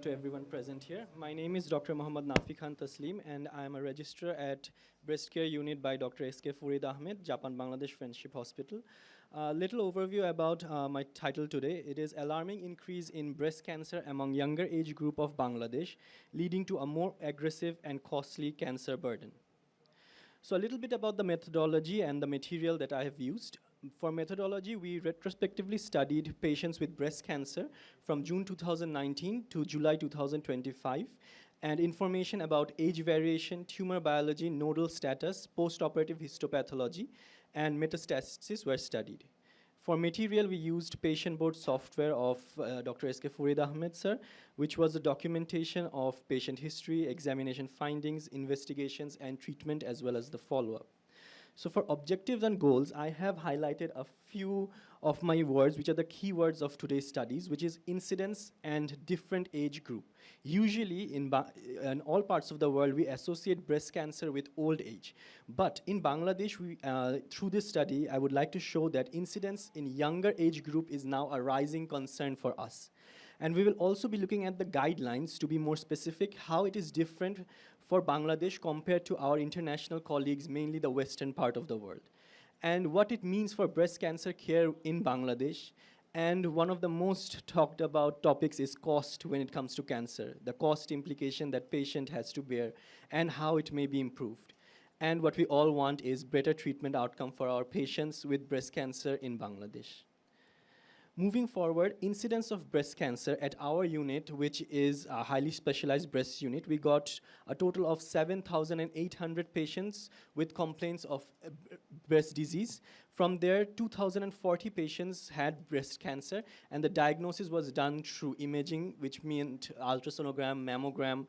to everyone present here. My name is Dr. Mohammad Nafi Khan Taslim, and I am a registrar at Breast Care Unit by Dr. S.K. Farid Ahmed, Japan Bangladesh Friendship Hospital. A little overview about my title today. It is Alarming Increase in Breast Cancer Among Younger Age Group of Bangladesh, Leading to a More Aggressive and Costly Cancer Burden. So a little bit about the methodology and the material that I have used. For methodology, we retrospectively studied patients with breast cancer from June 2019 to July 2025, and information about age variation, tumor biology, nodal status, postoperative histopathology, and metastasis were studied. For material, we used patient board software of Dr. S.K. Farid Ahmed, sir, which was the documentation of patient history, examination findings, investigations, and treatment, as well as the follow-up. So for objectives and goals, I have highlighted a few of my words, which are the key words of today's studies, which is incidence and different age group. Usually, in all parts of the world, we associate breast cancer with old age. But in Bangladesh, through this study, I would like to show that incidence in younger age group is now a rising concern for us. And we will also be looking at the guidelines to be more specific, how it is different for Bangladesh compared to our international colleagues, mainly the western part of the world, and what it means for breast cancer care in Bangladesh. And one of the most talked about topics is cost when it comes to cancer, the cost implication that patient has to bear, and how it may be improved. And what we all want is better treatment outcome for our patients with breast cancer in Bangladesh. Moving forward, incidence of breast cancer at our unit, which is a highly specialized breast unit, we got a total of 7,800 patients with complaints of breast disease. From there, 2,040 patients had breast cancer, and the diagnosis was done through imaging, which meant ultrasonogram, mammogram,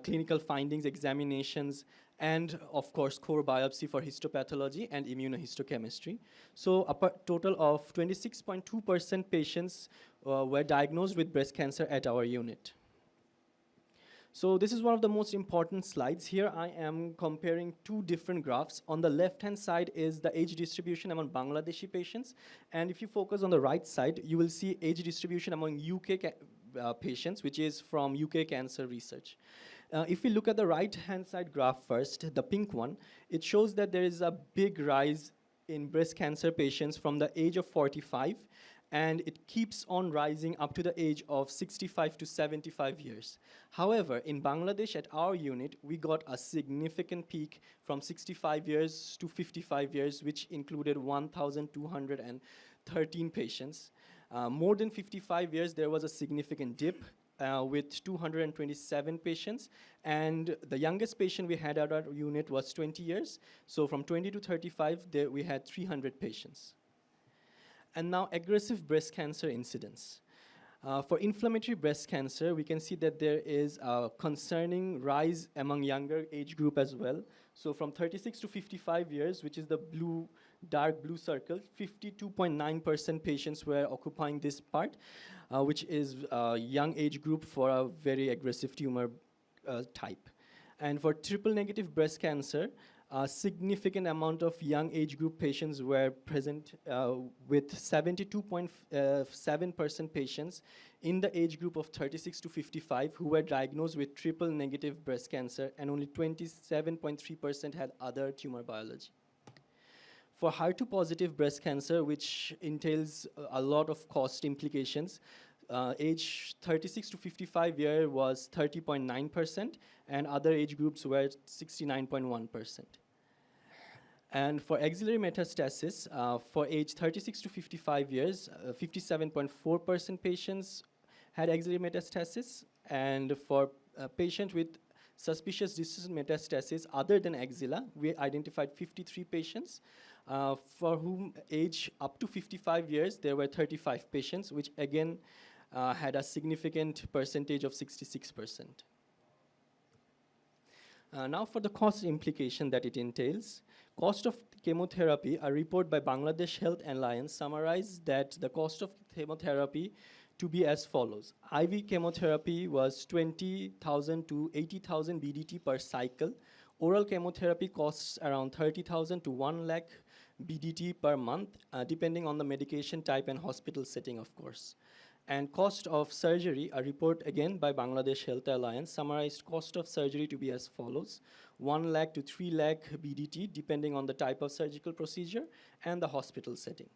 clinical findings, examinations, and of course core biopsy for histopathology and immunohistochemistry. So a total of 26.2% patients were diagnosed with breast cancer at our unit. So this is one of the most important slides. Here I am comparing two different graphs. On the left-hand side is the age distribution among Bangladeshi patients, and if you focus on the right side, you will see age distribution among UK patients, which is from UK Cancer Research. If we look at the right-hand side graph first, the pink one, it shows that there is a big rise in breast cancer patients from the age of 45, and it keeps on rising up to the age of 65 to 75 years. However, in Bangladesh at our unit, we got a significant peak from 65 years to 55 years, which included 1,213 patients. More than 55 years, there was a significant dip, with 227 patients, and the youngest patient we had at our unit was 20 years. So from 20 to 35, we had 300 patients. And now aggressive breast cancer incidence. For inflammatory breast cancer, we can see that there is a concerning rise among younger age group as well. So from 36 to 55 years, which is the dark blue circle, 52.9% patients were occupying this part, which is a young age group for a very aggressive tumor type. And for triple negative breast cancer, a significant amount of young age group patients were present, with 72.7% patients in the age group of 36 to 55 who were diagnosed with triple negative breast cancer, and only 27.3% had other tumor biology. For HER2 positive breast cancer, which entails a lot of cost implications, age 36 to 55 year was 30.9%, and other age groups were 69.1%. And for axillary metastasis, for age 36 to 55 years, 57.4% patients had axillary metastasis, and for patients with suspicious distant metastasis other than axilla, we identified 53 patients, for whom age up to 55 years, there were 35 patients, which again had a significant percentage of 66%. Now for the cost implication that it entails. Cost of chemotherapy, a report by Bangladesh Health Alliance summarized that the cost of chemotherapy to be as follows. IV chemotherapy was 20,000 to 80,000 BDT per cycle. Oral chemotherapy costs around 30,000 to 1 lakh BDT per month, depending on the medication type and hospital setting, of course. And cost of surgery, a report again by Bangladesh Health Alliance summarized cost of surgery to be as follows: 1 lakh to 3 lakh BDT, depending on the type of surgical procedure and the hospital setting.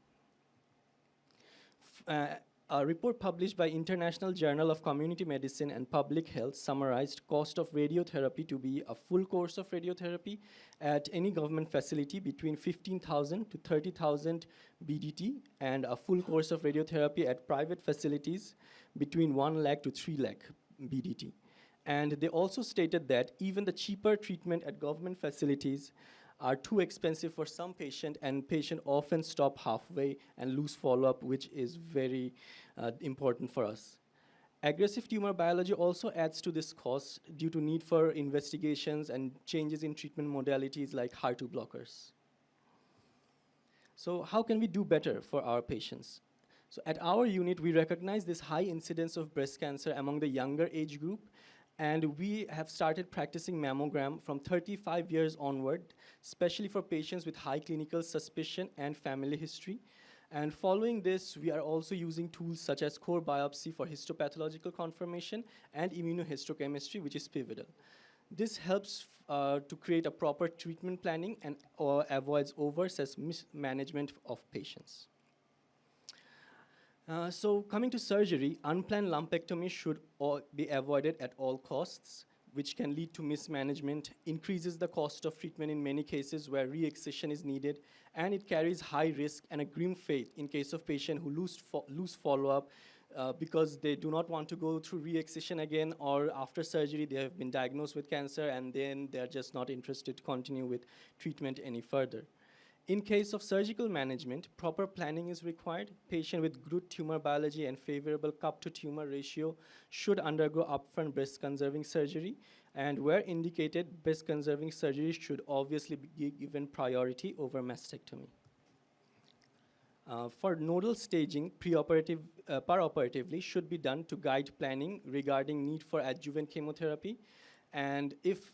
Uh, a report published by International Journal of Community Medicine and Public Health summarized cost of radiotherapy to be a full course of radiotherapy at any government facility between 15,000 to 30,000 BDT, and a full course of radiotherapy at private facilities between 1 lakh to 3 lakh BDT. And they also stated that even the cheaper treatment at government facilities are too expensive for some patient, and patient often stop halfway and lose follow-up, which is very important for us. Aggressive tumor biology also adds to this cost due to need for investigations and changes in treatment modalities like HER2 blockers. So how can we do better for our patients? So at our unit, we recognize this high incidence of breast cancer among the younger age group, and we have started practicing mammogram from 35 years onward, especially for patients with high clinical suspicion and family history. And following this, we are also using tools such as core biopsy for histopathological confirmation and immunohistochemistry, which is pivotal. This helps to create a proper treatment planning and avoids overstress mismanagement of patients. So coming to surgery, unplanned lumpectomy should be avoided at all costs, which can lead to mismanagement, increases the cost of treatment in many cases where re-excision is needed, and it carries high risk and a grim fate in case of patient who lose follow-up because they do not want to go through re-excision again, or after surgery they have been diagnosed with cancer and then they're just not interested to continue with treatment any further. In case of surgical management, proper planning is required. Patient with good tumor biology and favorable cup to tumor ratio should undergo upfront breast conserving surgery, and where indicated, breast conserving surgery should obviously be given priority over mastectomy. For nodal staging, perioperatively should be done to guide planning regarding need for adjuvant chemotherapy. And if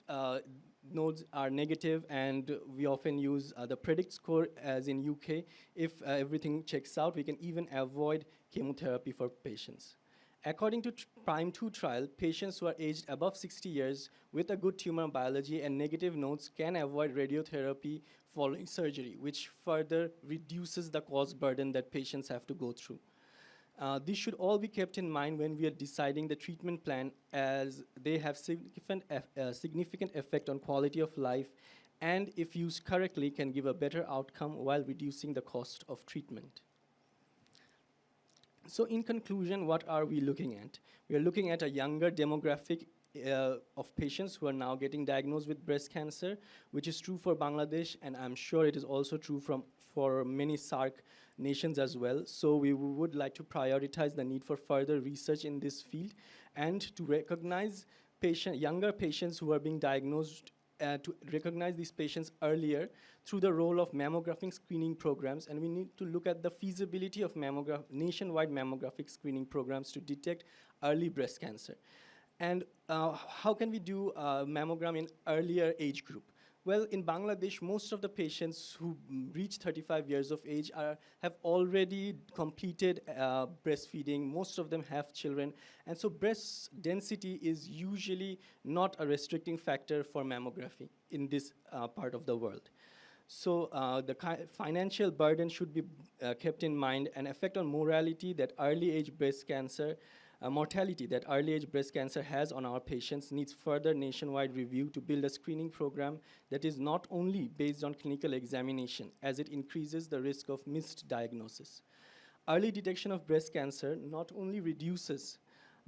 nodes are negative, and we often use the predict score as in UK, if everything checks out, we can even avoid chemotherapy for patients. According to Prime 2 trial, patients who are aged above 60 years with a good tumor biology and negative nodes can avoid radiotherapy following surgery, which further reduces the cost burden that patients have to go through. These should all be kept in mind when we are deciding the treatment plan, as they have significant effect on quality of life, and if used correctly can give a better outcome while reducing the cost of treatment. So in conclusion, what are we looking at? We are looking at a younger demographic of patients who are now getting diagnosed with breast cancer, which is true for Bangladesh, and I'm sure it is also true for many SAARC nations as well. So we would like to prioritize the need for further research in this field, and to recognize younger patients who are being diagnosed, to recognize these patients earlier through the role of mammographic screening programs. And we need to look at the feasibility of nationwide mammographic screening programs to detect early breast cancer. And how can we do mammogram in earlier age group? Well, in Bangladesh, most of the patients who reach 35 years of age have already completed breastfeeding. Most of them have children. And so breast density is usually not a restricting factor for mammography in this part of the world. So the financial burden should be kept in mind, and effect on mortality that early age breast cancer has on our patients needs further nationwide review to build a screening program that is not only based on clinical examination, as it increases the risk of missed diagnosis. Early detection of breast cancer not only reduces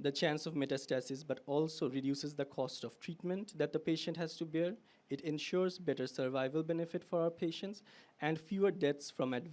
the chance of metastasis, but also reduces the cost of treatment that the patient has to bear. It ensures better survival benefit for our patients and fewer deaths from advanced